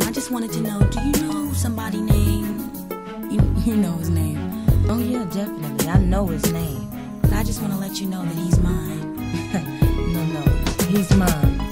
I just wanted to know, do you know somebody named, you know his name? Oh yeah, definitely, I know his name. But I just want to let you know that he's mine. No, he's mine.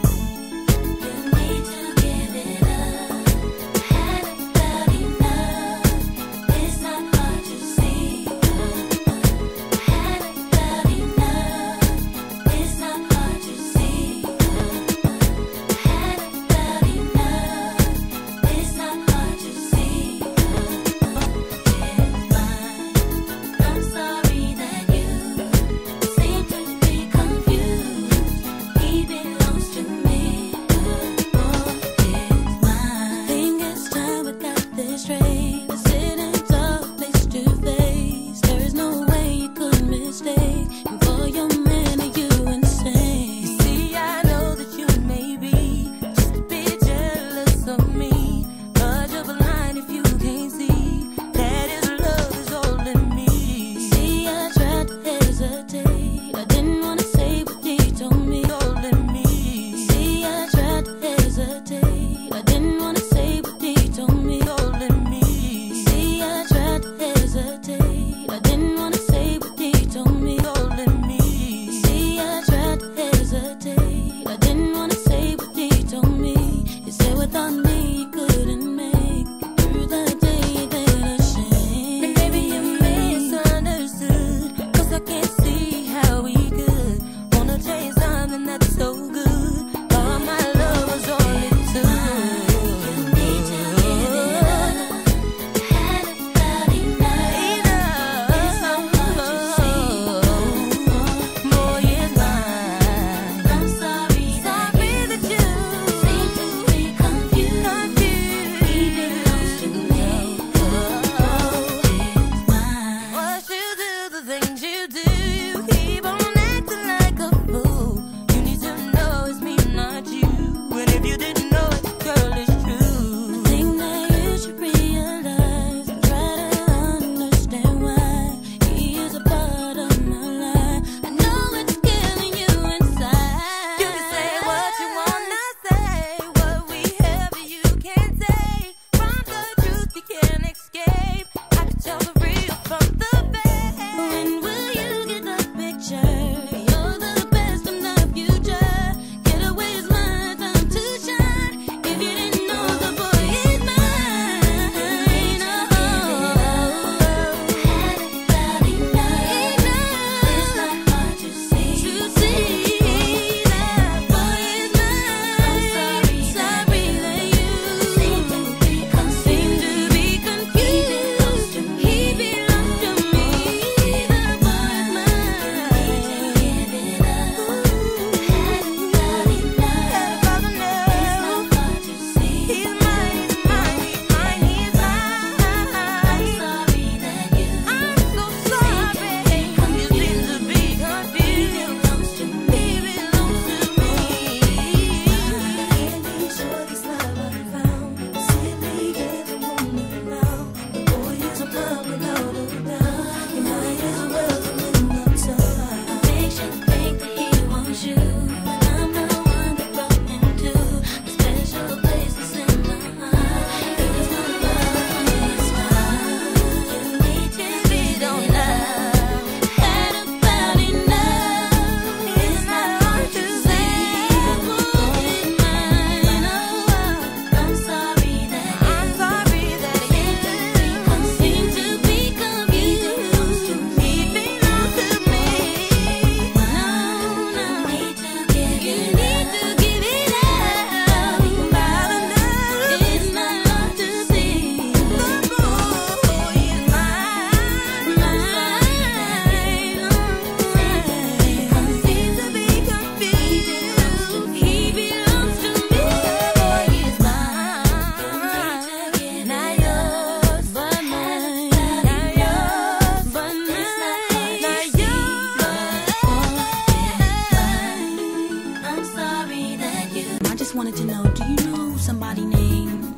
wanted to know, do you know somebody named,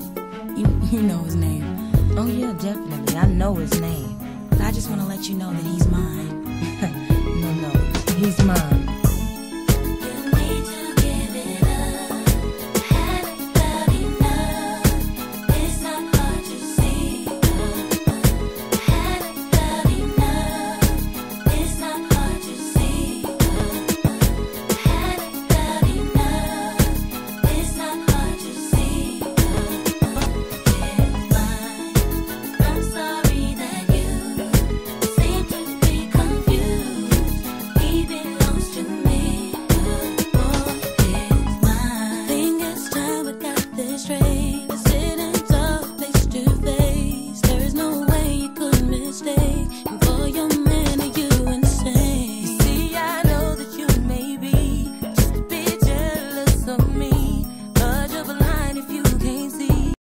you know his name? Oh yeah, definitely, I know his name. But I just want to let you know that he's mine. No, he's mine.